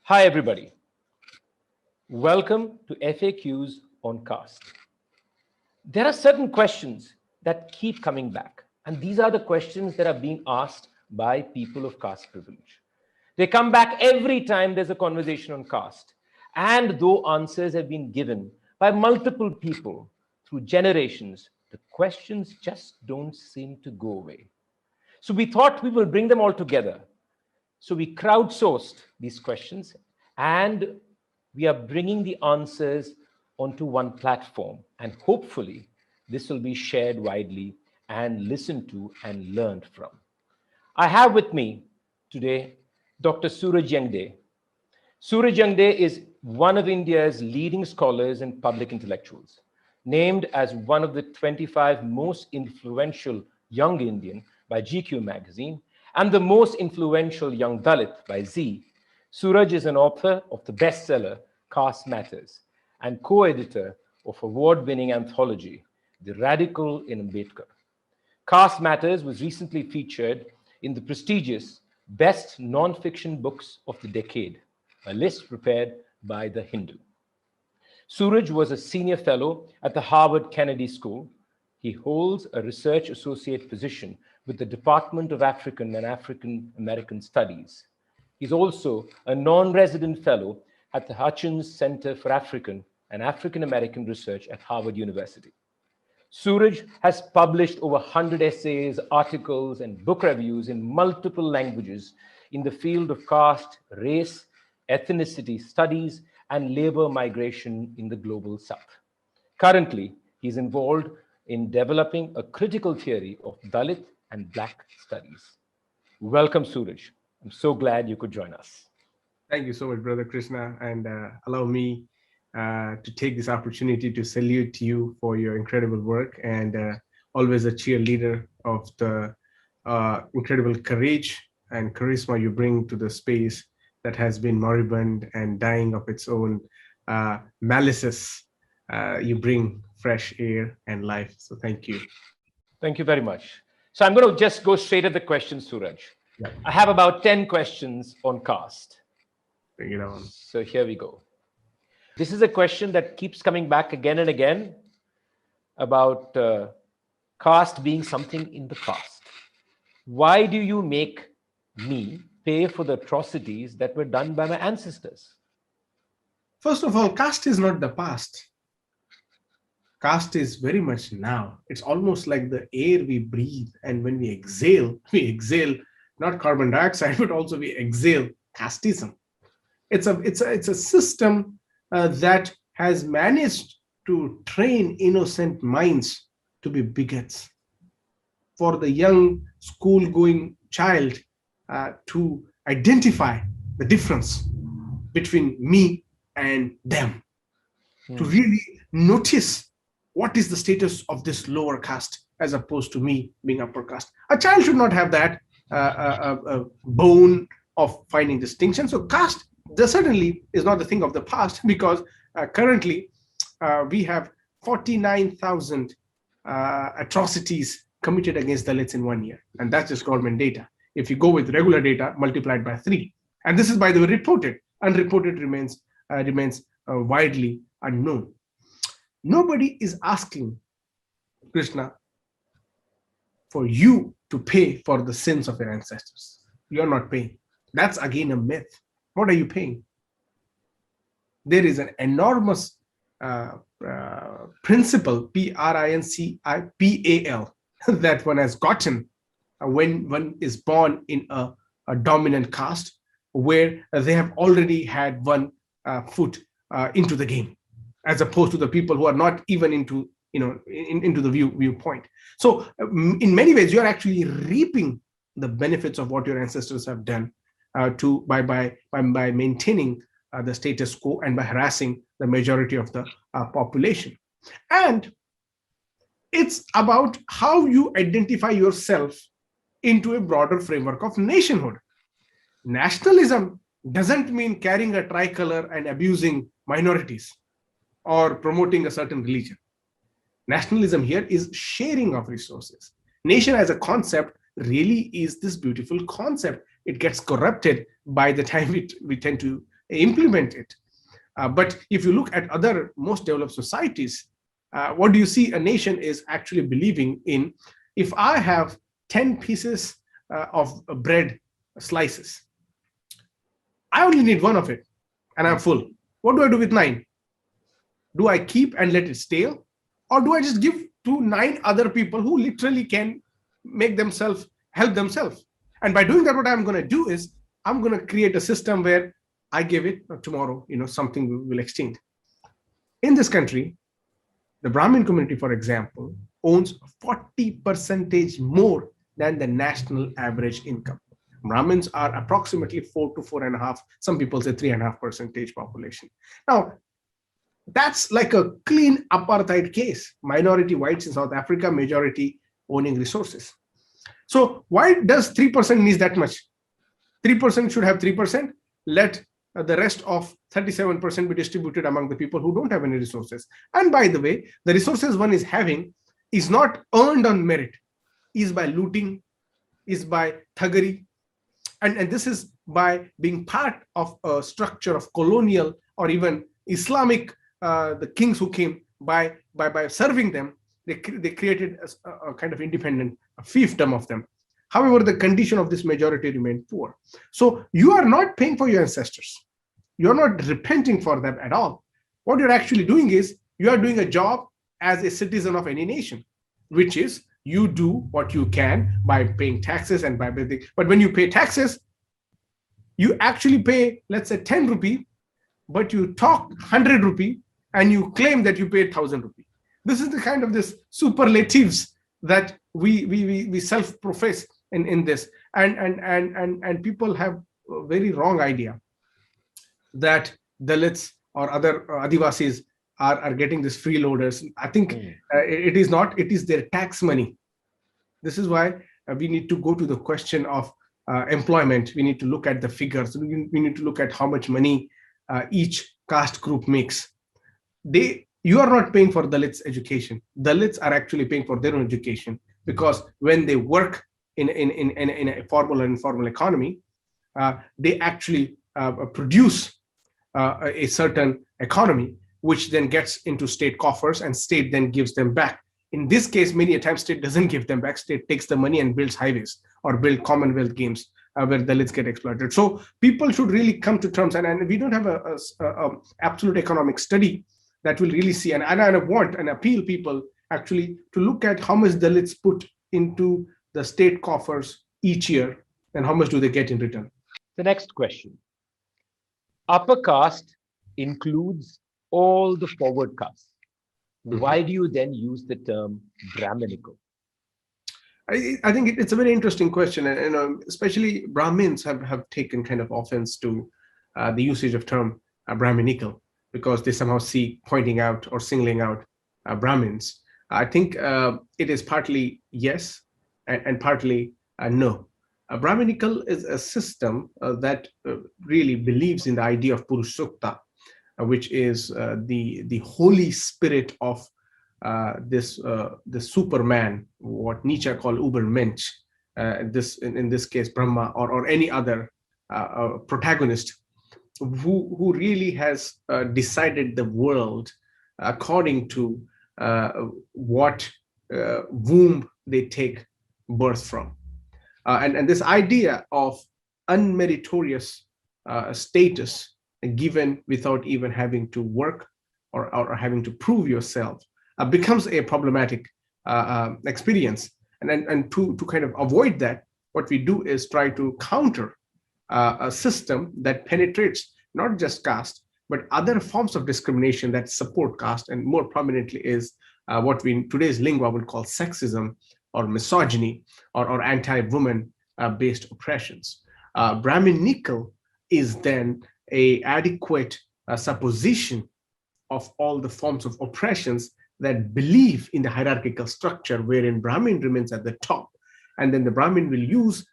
Hi, everybody. Welcome to FAQs on caste. There are certain questions that keep coming back, and these are the questions that are being asked by people of caste privilege. They come back every time there's a conversation on caste, and though answers have been given by multiple people through generations, the questions just don't seem to go away. So we thought we will bring them all together. So we crowdsourced these questions and we are bringing the answers onto one platform. And hopefully, this will be shared widely and listened to and learned from. I have with me today Dr. Suraj Yengde. Suraj Yengde is one of India's leading scholars and public intellectuals, named as one of the 25 most influential young Indian by GQ magazine and the most influential young Dalit by Z. Suraj is an author of the bestseller Caste Matters and co-editor of award-winning anthology, The Radical in Ambedkar. Caste Matters was recently featured in the prestigious Best Non-Fiction Books of the Decade, a list prepared by The Hindu. Suraj was a senior fellow at the Harvard Kennedy School. He holds a research associate position with the Department of African and African American Studies. He's also a non-resident fellow at the Hutchins Center for African and African American Research at Harvard University. Suraj has published over 100 essays, articles, and book reviews in multiple languages in the field of caste, race, ethnicity studies, and labor migration in the global south. Currently, he's involved in developing a critical theory of Dalit and Black studies. Welcome, Suraj. I'm so glad you could join us. Thank you so much, Brother Krishna, and allow me to take this opportunity to salute you for your incredible work and always a cheerleader of the incredible courage and charisma you bring to the space that has been moribund and dying of its own malices. You bring fresh air and life. So thank you. Thank you very much. So I'm going to just go straight at the questions, Suraj. Yeah. I have about 10 questions on caste. Bring it on. So here we go. This is a question that keeps coming back again and again about caste being something in the past. Why do you make me pay for the atrocities that were done by my ancestors? First of all, caste is not the past. Caste is very much now. It's almost like the air we breathe, and when we exhale not carbon dioxide, but also we exhale casteism. It's a system that has managed to train innocent minds to be bigots. For the young school-going child to identify the difference between me and them, to really notice what is the status of this lower caste as opposed to me being upper caste. A child should not have that bone of finding distinction. So caste certainly is not the thing of the past, because currently we have 49,000 atrocities committed against Dalits in 1 year. And that's just government data. If you go with regular data, multiplied by 3. And this is, by the way, reported. Unreported remains widely unknown. Nobody is asking, Krishna, for you to pay for the sins of your ancestors. You're not paying. That's again a myth. What are you paying? There is an enormous principle, principal, that one has gotten when one is born in a dominant caste, where they have already had one foot into the game, as opposed to the people who are not even into the viewpoint. So in many ways, you are actually reaping the benefits of what your ancestors have done by maintaining the status quo and by harassing the majority of the population. And it's about how you identify yourself into a broader framework of nationhood. Nationalism doesn't mean carrying a tricolor and abusing minorities or promoting a certain religion. Nationalism here is sharing of resources. Nation as a concept really is this beautiful concept. It gets corrupted by the time we tend to implement it. But if you look at other most developed societies, what do you see? A nation is actually believing in, if I have 10 pieces of bread slices, I only need one of it and I'm full. What do I do with 9? Do I keep and let it stale? Or do I just give to 9 other people who literally can make themselves, help themselves? And by doing that, what I'm going to do is I'm going to create a system where I give it tomorrow, something will extinct. In this country, the Brahmin community, for example, owns 40% more than the national average income. Brahmins are approximately 4 to 4.5, some people say 3.5% population. Now, that's like a clean apartheid case. Minority whites in South Africa, majority owning resources. So why does 3% need that much? 3% should have 3%. Let the rest of 37% be distributed among the people who don't have any resources. And by the way, the resources one is having is not earned on merit, is by looting, is by thuggery. And this is by being part of a structure of colonial or even Islamic, the kings who came by serving them, they created a kind of independent fiefdom of them. However, the condition of this majority remained poor. So you are not paying for your ancestors. You're not repenting for them at all. What you're actually doing is you are doing a job as a citizen of any nation, which is you do what you can by paying taxes and by everything. But when you pay taxes, you actually pay, let's say 10 rupee, but you talk 100 rupee and you claim that you paid 1,000 rupee. This is the kind of this superlatives that we self-profess in this, and people have a very wrong idea that Dalits or other Adivasis are getting this freeloaders. I think it is not. It is their tax money. This is why we need to go to the question of employment. We need to look at the figures. We need to look at how much money each caste group makes. You are not paying for Dalits education. Dalits are actually paying for their own education, because when they work in a formal and informal economy, they actually produce a certain economy, which then gets into state coffers, and state then gives them back. In this case, many a time state doesn't give them back. State takes the money and builds highways or build Commonwealth Games where Dalits get exploited. So people should really come to terms, and we don't have a absolute economic study that will really see, and I want and appeal people actually to look at how much Dalits put into the state coffers each year and how much do they get in return. The next question. Upper caste includes all the forward castes. Why do you then use the term Brahminical? I think it's a very interesting question, and especially Brahmins have taken kind of offense to the usage of term Brahminical, because they somehow see pointing out or singling out Brahmins. I think it is partly yes and partly no. Brahminical is a system that really believes in the idea of Purushokta, which is the holy spirit of the Superman, what Nietzsche called Übermensch, in this case Brahma or any other protagonist, who really has decided the world according to what womb they take birth from. And this idea of unmeritorious status given without even having to work or having to prove yourself becomes a problematic experience. And to kind of avoid that, what we do is try to counter a system that penetrates not just caste, but other forms of discrimination that support caste, and more prominently is what we in today's lingua would call sexism or misogyny or anti-woman based oppressions. Brahminical is then a adequate supposition of all the forms of oppressions that believe in the hierarchical structure, wherein Brahmin remains at the top, and then the Brahmin will use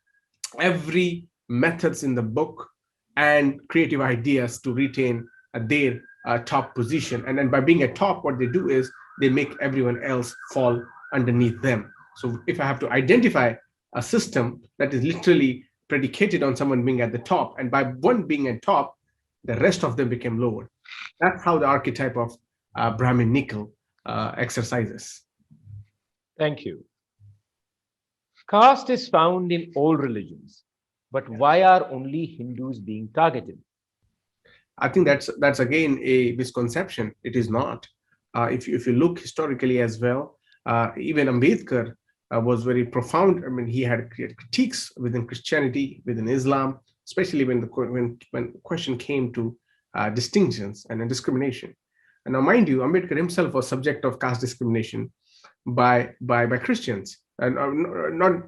every methods in the book and creative ideas to retain their top position. And then by being at top, what they do is they make everyone else fall underneath them. So if I have to identify a system that is literally predicated on someone being at the top, and by one being at top, the rest of them became lower. That's how the archetype of Brahminical exercises. Thank you. Caste is found in all religions, but why are only Hindus being targeted? I think that's again a misconception. It is not. If you look historically as well, even Ambedkar was very profound. I mean, he had critiques within Christianity, within Islam, especially when the question came to distinctions and discrimination. And now, mind you, Ambedkar himself was subject of caste discrimination by Christians, and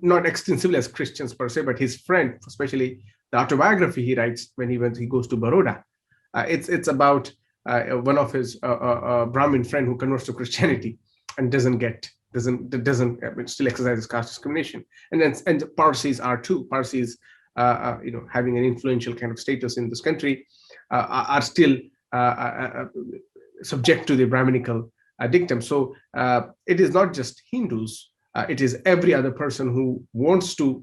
not extensively as Christians per se, but his friend, especially the autobiography he writes when he goes to Baroda. It's about one of his Brahmin friend who converts to Christianity and doesn't still exercises caste discrimination. And Parsis are too. Parsis, having an influential kind of status in this country, are still subject to the Brahminical dictum. So it is not just Hindus. It is every other person who wants to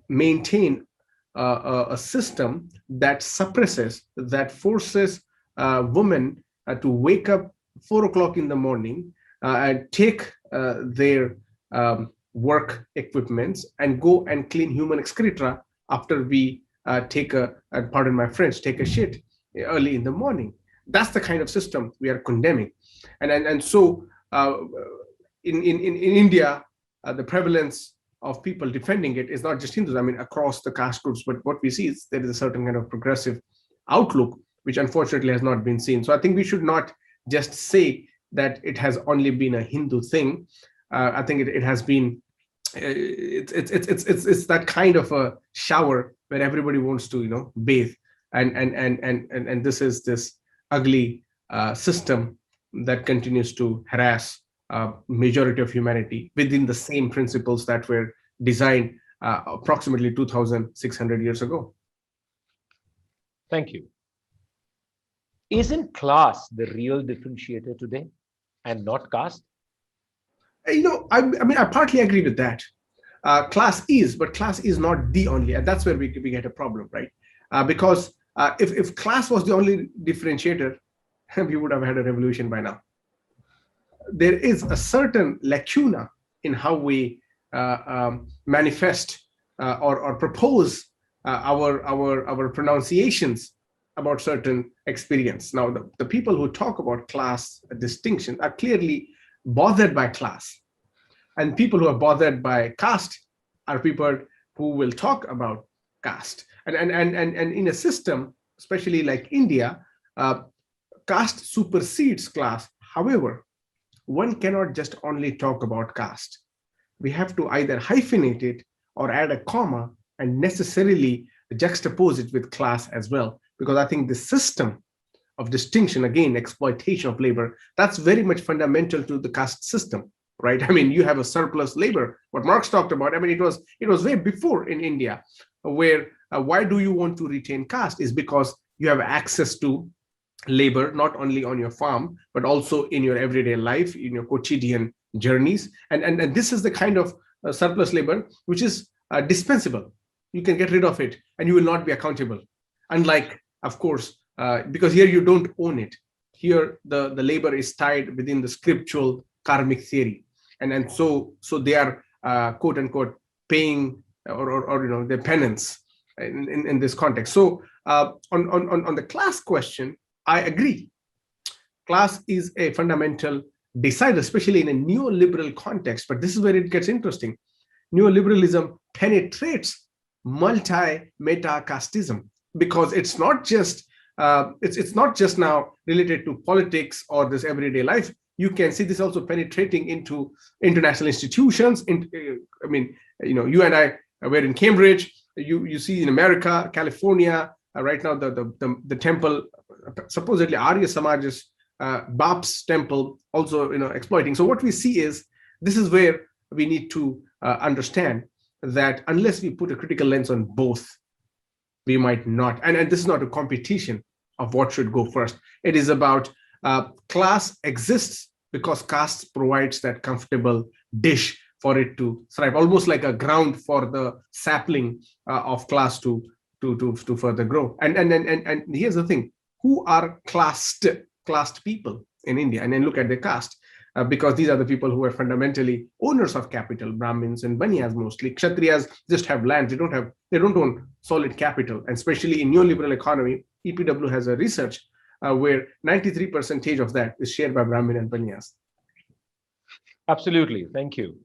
maintain a system that suppresses, that forces women to wake up 4 o'clock in the morning and take their work equipments and go and clean human excreta after we pardon my French, take a shit early in the morning. That's the kind of system we are condemning. And so in India, the prevalence of people defending it is not just Hindus, I mean, across the caste groups, but what we see is there is a certain kind of progressive outlook, which unfortunately has not been seen. So I think we should not just say that it has only been a Hindu thing. I think it has been, it's that kind of a shower where everybody wants to, bathe. And this is this ugly system that continues to harass majority of humanity within the same principles that were designed approximately 2,600 years ago. Thank you. Isn't class the real differentiator today and not caste? I partly agree with that. Class is, but class is not the only, and that's where we get a problem, right? Because if class was the only differentiator, we would have had a revolution by now. There is a certain lacuna in how we manifest or propose our pronunciations about certain experience. Now, the people who talk about class distinction are clearly bothered by class, and people who are bothered by caste are people who will talk about caste. And in a system, especially like India, caste supersedes class. However, one cannot just only talk about caste. We have to either hyphenate it or add a comma and necessarily juxtapose it with class as well. Because I think the system of distinction, again, exploitation of labor, that's very much fundamental to the caste system, right? I mean, you have a surplus labor, what Marx talked about. I mean, it was way before in India, where why do you want to retain caste is because you have access to labor, not only on your farm, but also in your everyday life, in your quotidian journeys. And this is the kind of surplus labor which is dispensable. You can get rid of it and you will not be accountable. Unlike, of course, because here you don't own it. Here the labor is tied within the scriptural karmic theory. And so they are quote unquote paying or their penance in this context. So on the class question, I agree. Class is a fundamental decider, especially in a neoliberal context. But this is where it gets interesting. Neoliberalism penetrates multi-meta-casteism because it's not just now related to politics or this everyday life. You can see this also penetrating into international institutions. You and I were in Cambridge. You see in America, California, right now the temple, supposedly Arya Samaj's Bap's temple, also exploiting. So what we see is this is where we need to understand that unless we put a critical lens on both, we might not. And this is not a competition of what should go first. It is about class exists because caste provides that comfortable dish for it to thrive, almost like a ground for the sapling of class to to further grow. And here's the thing: who are classed people in India? And then look at the caste. Because these are the people who are fundamentally owners of capital, Brahmins and Banyas mostly. Kshatriyas just have land; they don't own solid capital. And especially in neoliberal economy, EPW has a research where 93% of that is shared by Brahmin and Banyas. Absolutely. Thank you.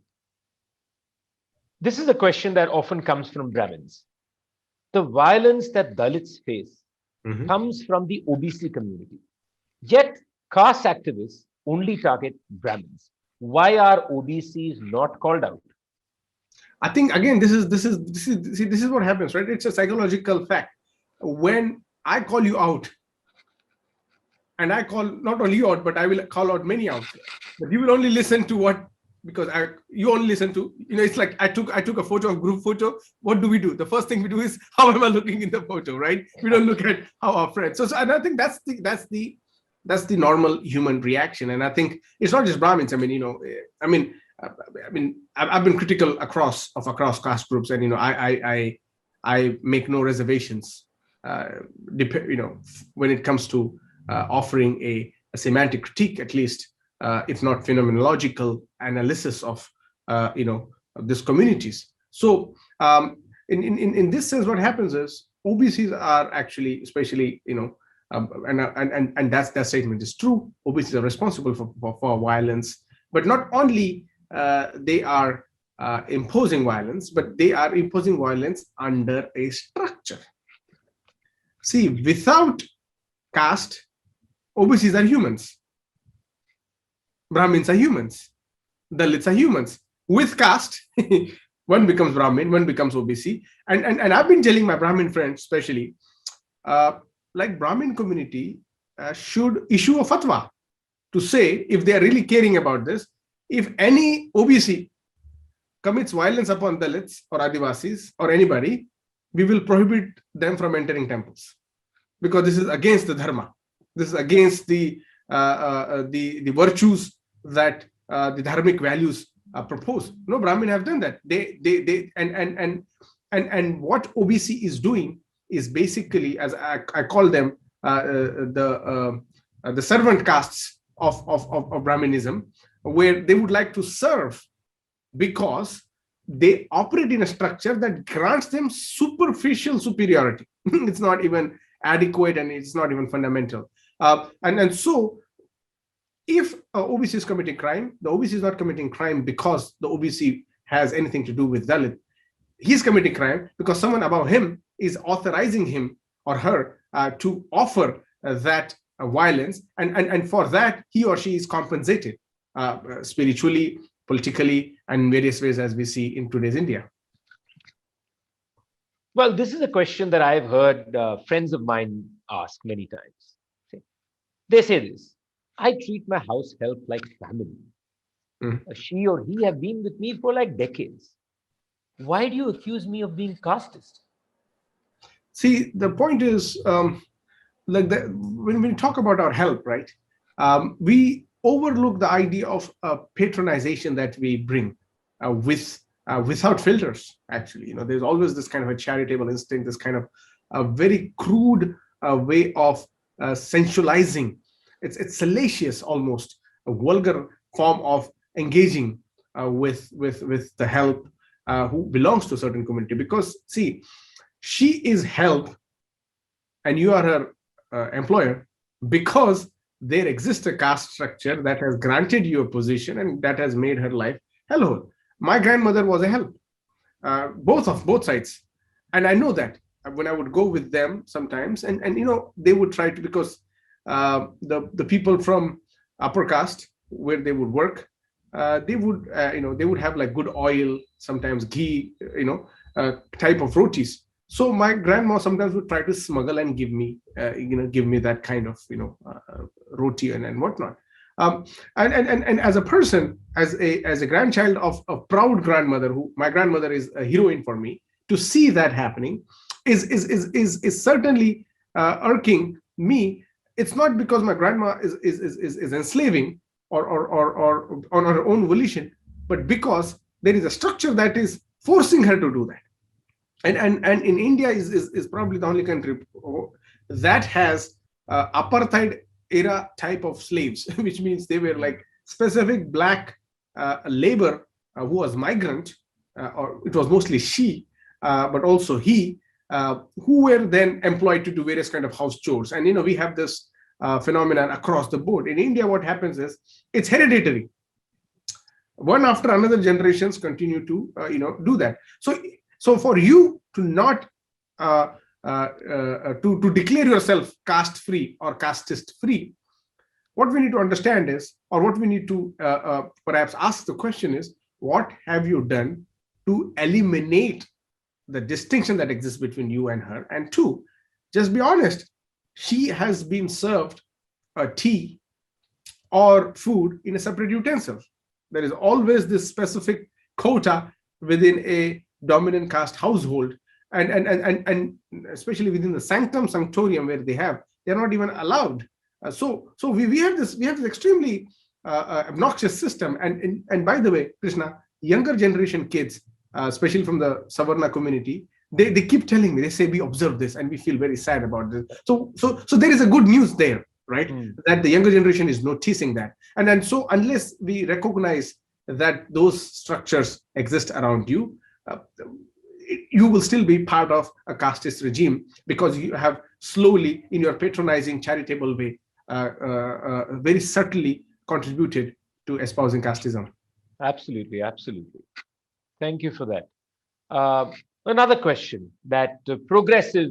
This is a question that often comes from Brahmins. The violence that Dalits face comes from the OBC community. Yet, caste activists only target Brahmins. Why are OBCs not called out? I think again, this is what happens, right? It's a psychological fact. When I call you out, and I call not only you out, but I will call out many out. But you will only listen to what, because you only listen to, it's like I took a photo, a group photo. What do we do? The first thing we do is, how am I looking in the photo, right? We don't look at how our friends. So and I think that's the normal human reaction. And I think it's not just Brahmins. I've been critical across caste groups, and I make no reservations. When it comes to offering a semantic critique, at least, if not phenomenological analysis of these communities. So in this sense, what happens is OBCs are actually, especially and that statement is true. OBCs are responsible for violence, but not only they are imposing violence, but they are imposing violence under a structure. See, without caste, OBCs are humans. Brahmins are humans. Dalits are humans. With caste, one becomes Brahmin, one becomes OBC. And I've been telling my Brahmin friends, especially, like Brahmin community should issue a fatwa to say, if they are really caring about this, if any OBC commits violence upon Dalits or Adivasis or anybody, we will prohibit them from entering temples, because this is against the dharma. This is against the virtues that the dharmic values propose. No Brahmin have done that. And what OBC is doing is basically, as I call them, the servant castes of Brahminism, where they would like to serve because they operate in a structure that grants them superficial superiority. It's not even adequate, and it's not even fundamental. And so, if OBC is committing crime, the OBC is not committing crime because the OBC has anything to do with Dalit. He's committing crime because someone above him is authorizing him or her to offer that violence, and for that he or she is compensated spiritually, politically, and in various ways, as we see in today's India. Well, this is a question that I've heard friends of mine ask many times. They say this: I treat my house help like family. She or he have been with me for like decades. Why do you accuse me of being casteist? See, the point is, when we talk about our help, right, we overlook the idea of patronization that we bring without filters. Actually, there's always this kind of a charitable instinct, this kind of a very crude way of sensualizing. It's salacious, almost a vulgar form of engaging with the help who belongs to a certain community. Because see, she is help and you are her employer because there exists a caste structure that has granted you a position and that has made her life hellhole. My grandmother was a help, both sides, and I know that when I would go with them sometimes, and they would try to, because the people from upper caste where they would work, they would have like good oil, sometimes ghee, type of rotis. So my grandma sometimes would try to smuggle and give me that kind of roti and whatnot. And as a person, as a grandchild of a proud grandmother, who my grandmother is a heroine for me, to see that happening is certainly irking me. It's not because my grandma is enslaving or on her own volition, but because there is a structure that is forcing her to do that. And in India is probably the only country that has apartheid era type of slaves, which means they were like specific black labor who was migrant, or it was mostly she, but also he, who were then employed to do various kind of house chores. And we have this phenomenon across the board. In India, what happens is it's hereditary. One after another generations continue to do that. So for you to not to declare yourself caste free or casteist free, what we need to understand is, or what we need to perhaps ask the question is, what have you done to eliminate the distinction that exists between you and her? And two, just be honest, she has been served a tea or food in a separate utensil. There is always this specific quota within a dominant caste household, and especially within the sanctum sanctorium where they're not even allowed. So we have this extremely obnoxious system. And by the way, Krishna, younger generation kids, especially from the Savarna community, they keep telling me, they say, we observe this and we feel very sad about this. So there is a good news there, right? That the younger generation is noticing that. And so unless we recognize that those structures exist around you, you will still be part of a casteist regime, because you have slowly, in your patronizing, charitable way, very subtly contributed to espousing casteism. Absolutely, absolutely. Thank you for that. Another question that progressive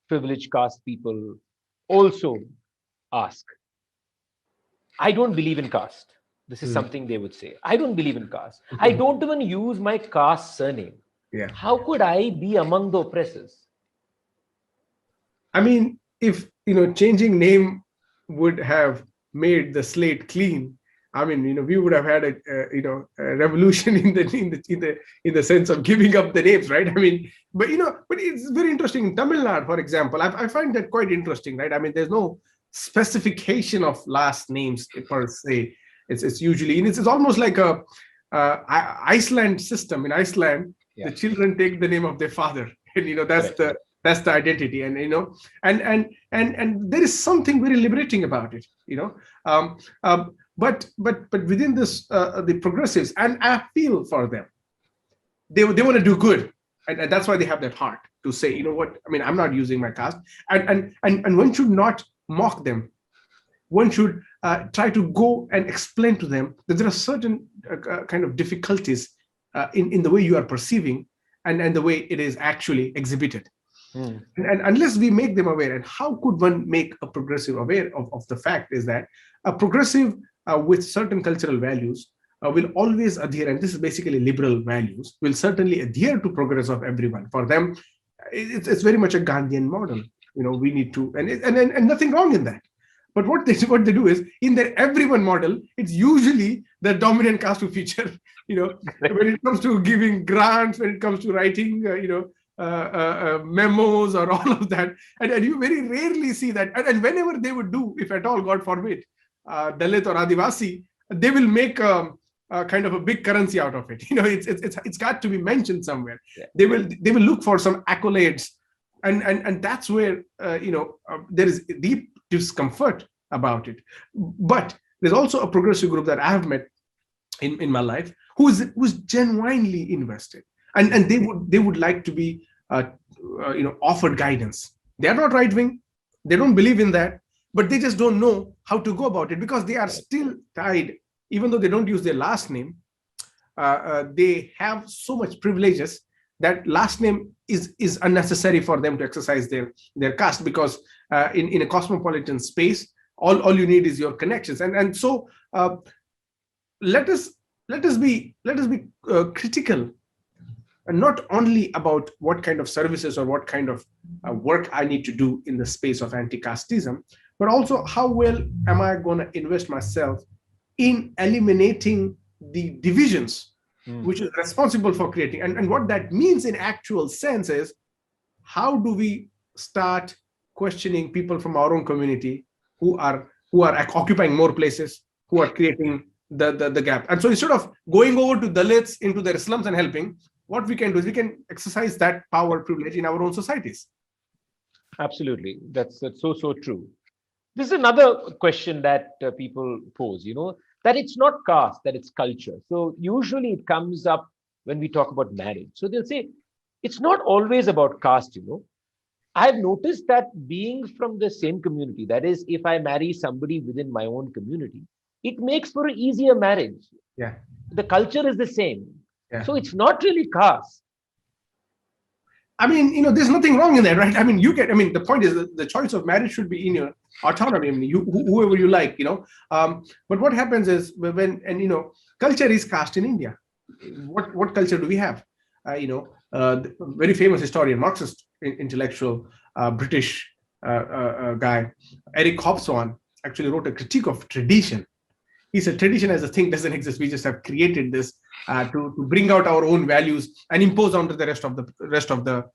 privileged caste people also ask. I don't believe in caste. This is something they would say. I don't believe in caste. I don't even use my caste surname. Yeah. How could I be among the oppressors? I mean, if changing name would have made the slate clean, I mean, we would have had a revolution in the sense of giving up the names, right? I mean, but it's very interesting. In Tamil Nadu, for example, I find that quite interesting, right? I mean, there's no specification of last names per se. It's usually, and it's almost like a Iceland system. In Iceland, the children take the name of their father, and that's the identity, and and there is something very liberating about it, but within this, the progressives, and I feel for them, they want to do good, and that's why they have that heart to say, what, I mean, I'm not using my caste, and one should not mock them. One should try to go and explain to them that there are certain kind of difficulties in the way you are perceiving and the way it is actually exhibited. And unless we make them aware, and how could one make a progressive aware of the fact is that a progressive with certain cultural values will always adhere, and this is basically liberal values, will certainly adhere to progress of everyone. For them, it's very much a Gandhian model. We need to, and nothing wrong in that. But what they do is, in their everyone model, it's usually the dominant caste who feature. When it comes to giving grants, when it comes to writing, memos or all of that, and you very rarely see that. And whenever they would do, if at all, God forbid, Dalit or Adivasi, they will make a kind of a big currency out of it. It's got to be mentioned somewhere. Yeah. They will look for some accolades, and that's where there is deep discomfort about it. But there's also a progressive group that I have met in my life who's genuinely invested, and they would like to be offered guidance. They are not right wing, they don't believe in that, but they just don't know how to go about it, because they are still tied, even though they don't use their last name. They have so much privileges that last name is unnecessary for them to exercise their caste, because in a cosmopolitan space, all you need is your connections. And so let us be critical, and not only about what kind of services or what kind of work I need to do in the space of anti-casteism, but also how well am I going to invest myself in eliminating the divisions which is responsible for creating. And what that means in actual sense is, how do we start questioning people from our own community who are occupying more places, who are creating the gap. And so instead of going over to Dalits into their slums and helping, what we can do is we can exercise that power privilege in our own societies. Absolutely. That's so true. This is another question that people pose, that it's not caste, that it's culture. So usually it comes up when we talk about marriage. So they'll say, it's not always about caste. I've noticed that being from the same community, that is, if I marry somebody within my own community, it makes for an easier marriage. Yeah. The culture is the same. Yeah. So it's not really caste. I mean, there's nothing wrong in that, right? I mean, the point is that the choice of marriage should be in your autonomy. I mean, whoever you like, but what happens is culture is caste in India. What culture do we have? The very famous historian, Marxist intellectual, British guy, Eric Hobsbawm, actually wrote a critique of tradition. He said tradition as a thing doesn't exist. We just have created this to bring out our own values and impose onto the rest of the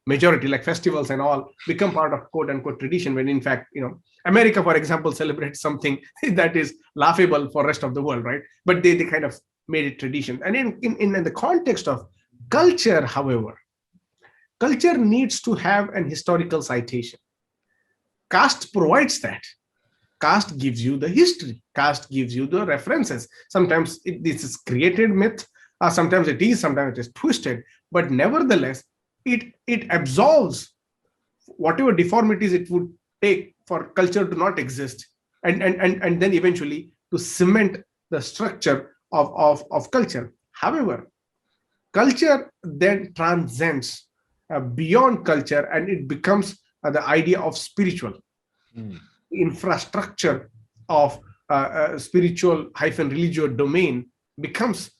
majority, like festivals and all become part of quote unquote tradition, when in fact, America, for example, celebrates something that is laughable for rest of the world, right? But they kind of made it tradition. And in the context of culture, however, culture needs to have an historical citation. Caste provides that. Caste gives you the history. Caste gives you the references. Sometimes this is created myth. Sometimes it is twisted. But nevertheless, it absolves whatever deformities it would take for culture to not exist, and then eventually to cement the structure of culture. However, culture then transcends beyond culture, and it becomes the idea of spiritual. Infrastructure of spiritual religious domain becomes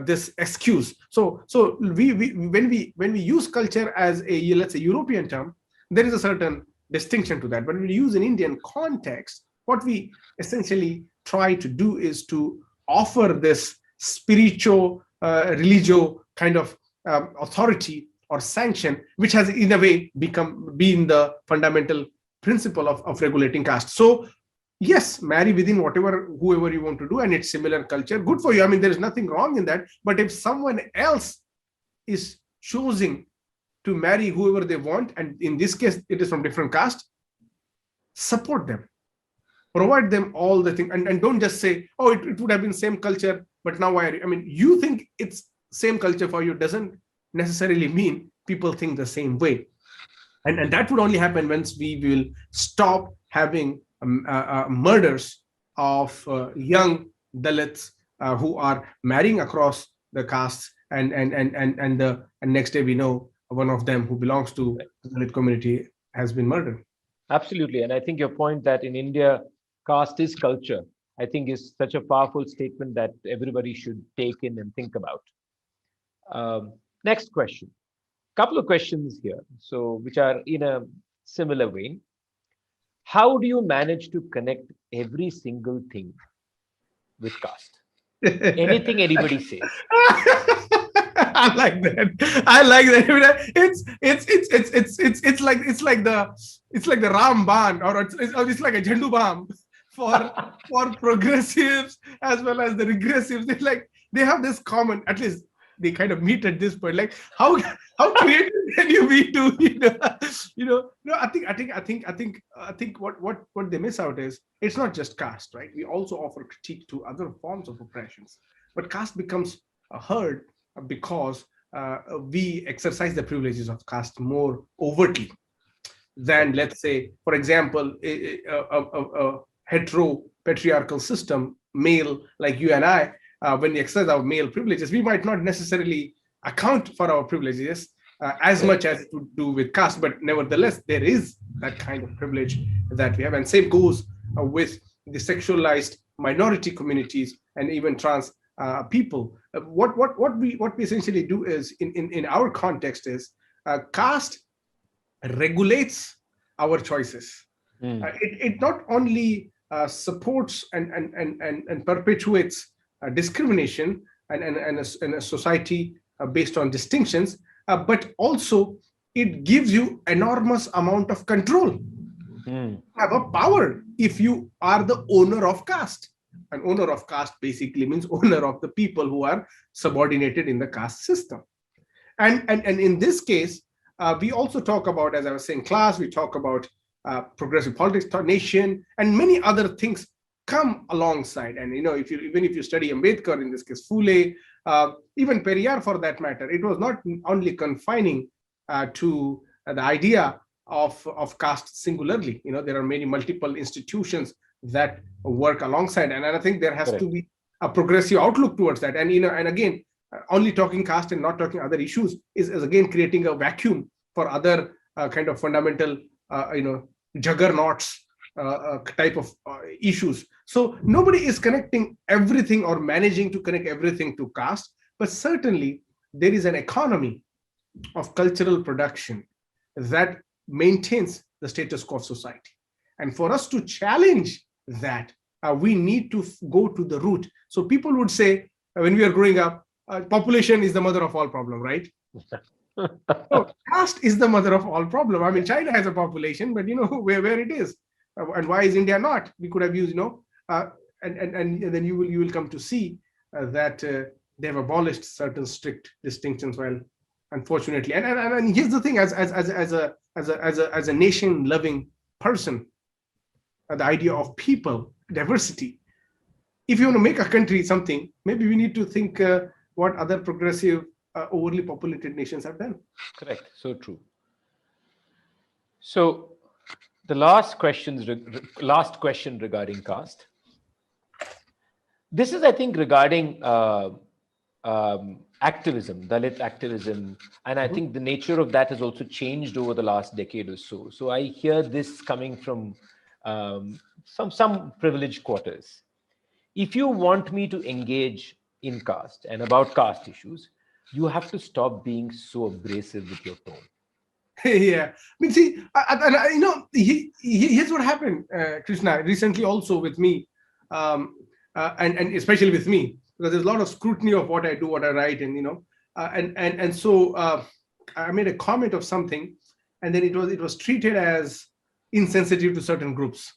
this excuse. So we when we use culture as a, let's say, European term, there is a certain distinction to that. But when we use an Indian context, what we essentially try to do is to offer this spiritual religio kind of authority or sanction, which has in a way been the fundamental principle of regulating caste. So yes, marry within whoever you want to do, and it's similar culture, good for you. I mean, there is nothing wrong in that. But if someone else is choosing to marry whoever they want, and in this case it is from different caste, support them, provide them all the thing, and don't just say, oh, it would have been same culture, but now why are you? I mean, you think it's same culture for you doesn't necessarily mean people think the same way. And that would only happen once we will stop having murders of young Dalits who are marrying across the castes, and next day we know one of them who belongs to the Dalit community has been murdered. Absolutely. And I think your point that in India, caste is culture, I think is such a powerful statement that everybody should take in and think about. Next question. Couple of questions here, so which are in a similar vein. How do you manage to connect every single thing with caste? Anything anybody says. I like that. I like that. It's like the Ramban, or it's like a Jhandu Bam for progressives as well as the regressives. They have this common, at least they kind of meet at this point. Like how creative can you be to I think what they miss out is it's not just caste, right? We also offer critique to other forms of oppressions, but caste becomes heard because we exercise the privileges of caste more overtly than, let's say, for example, a hetero patriarchal system, male like you and I. When we exercise our male privileges, we might not necessarily account for our privileges as much as it would do with caste, but nevertheless, there is that kind of privilege that we have. And same goes with the sexualized minority communities and even trans people. What we essentially do is, in our context, is caste regulates our choices. It not only supports and perpetuates discrimination and a society based on distinctions, but also it gives you enormous amount of control. You have a power if you are the owner of caste. An owner of caste basically means owner of the people who are subordinated in the caste system. And in this case, we also talk about, as I was saying, class. We talk about progressive politics, nation, and many other things come alongside. And even if you study Ambedkar, in this case Phule, even Periyar for that matter, it was not only confining to the idea of caste singularly. There are many multiple institutions that work alongside, and I think there has Correct. to be a progressive outlook towards that. And again, only talking caste and not talking other issues is again creating a vacuum for other kind of fundamental juggernauts type of issues. So nobody is connecting everything or managing to connect everything to caste, but certainly there is an economy of cultural production that maintains the status quo of society. And for us to challenge that, we need to go to the root. So people would say, when we are growing up, population is the mother of all problem, right? So caste is the mother of all problem. I mean, China has a population, but where it is, and why is India not? We could have used, and then you will come to see that they have abolished certain strict distinctions. Well, unfortunately, and here's the thing: as a nation-loving person, the idea of people diversity. If you want to make a country something, maybe we need to think what other progressive, overly populated nations have done. Correct. So true. So the last question regarding caste. This is, I think, regarding activism, Dalit activism, and I think the nature of that has also changed over the last decade or so. So I hear this coming from some privileged quarters. If you want me to engage in caste and about caste issues, you have to stop being so abrasive with your tone. Yeah, I mean, see, here's what happened, Krishna, recently also with me, and especially with me, because there's a lot of scrutiny of what I do, what I write, and so I made a comment of something, and then it was treated as insensitive to certain groups,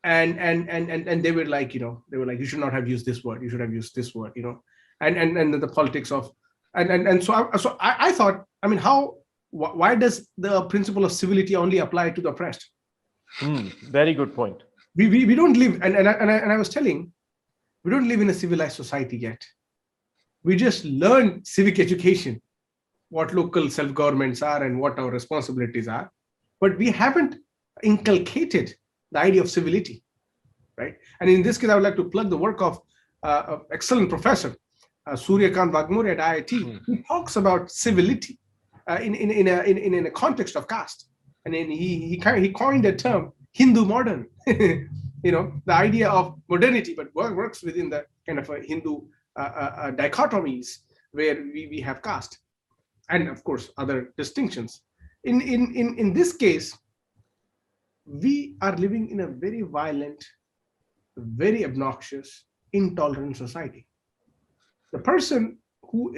and they were like, you should not have used this word, you should have used this word, and the politics of, and so I thought, I mean, why does the principle of civility only apply to the oppressed? Very good point. We don't live, and I was telling, we don't live in a civilized society yet. We just learn civic education, what local self-governments are and what our responsibilities are, but we haven't inculcated the idea of civility, right? And in this case, I would like to plug the work of excellent professor Suryakant Vagmore at IIT. He talks about civility in a context of caste, and then he coined a term, Hindu modern. The idea of modernity, but works within the kind of a Hindu dichotomies where we have caste, and of course other distinctions. In this case, we are living in a very violent, very obnoxious, intolerant society. The person who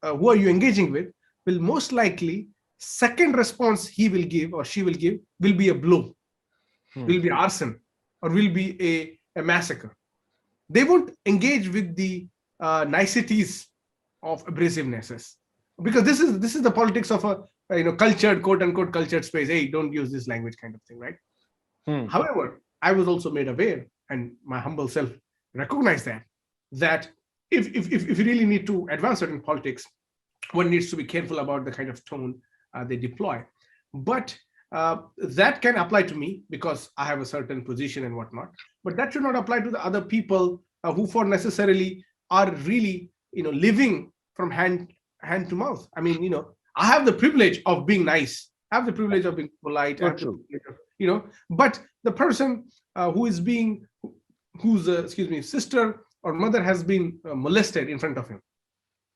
are you engaging with will most likely, second response he will give or she will give will be a blow, will be arson, or will be a massacre. They won't engage with the niceties of abrasivenesses, because this is the politics of a cultured, quote unquote cultured space. Hey, don't use this language, kind of thing, right? However, I was also made aware, and my humble self recognized that if you really need to advance certain politics, one needs to be careful about the kind of tone they deploy. But that can apply to me because I have a certain position and whatnot. But that should not apply to the other people who for necessarily are really living from hand to mouth. I mean, I have the privilege of being nice. I have the privilege of being polite. But the person whose sister or mother has been molested in front of him,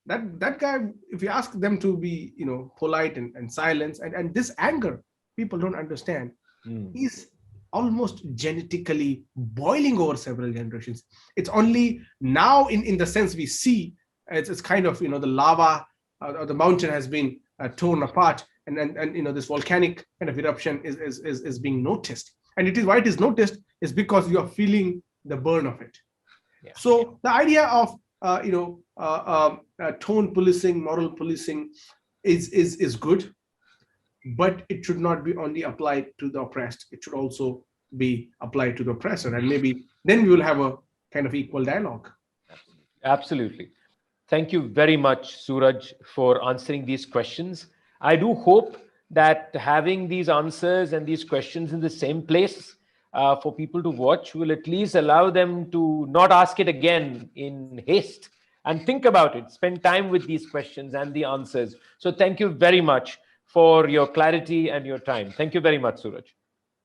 that guy, if you ask them to be polite and silence, and this anger, people don't understand, is almost genetically boiling over several generations. It's only now in the sense we see it's kind of the lava or the mountain has been torn apart, and this volcanic kind of eruption is being noticed. And it is why it is noticed is because you are feeling the burn of it. Yeah. So the idea of tone policing, moral policing is good, but it should not be only applied to the oppressed. It should also be applied to the oppressor, and maybe then we will have a kind of equal dialogue. Absolutely. Thank you very much, Suraj, for answering these questions. I do hope that having these answers and these questions in the same place for people to watch will at least allow them to not ask it again in haste and think about it, spend time with these questions and the answers. So, thank you very much for your clarity and your time. Thank you very much, Suraj.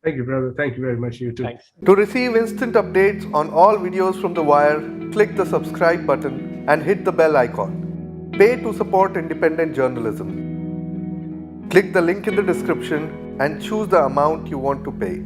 Thank you, brother. Thank you very much. You too. Thanks. To receive instant updates on all videos from The Wire, click the subscribe button and hit the bell icon. Pay to support independent journalism. Click the link in the description and choose the amount you want to pay.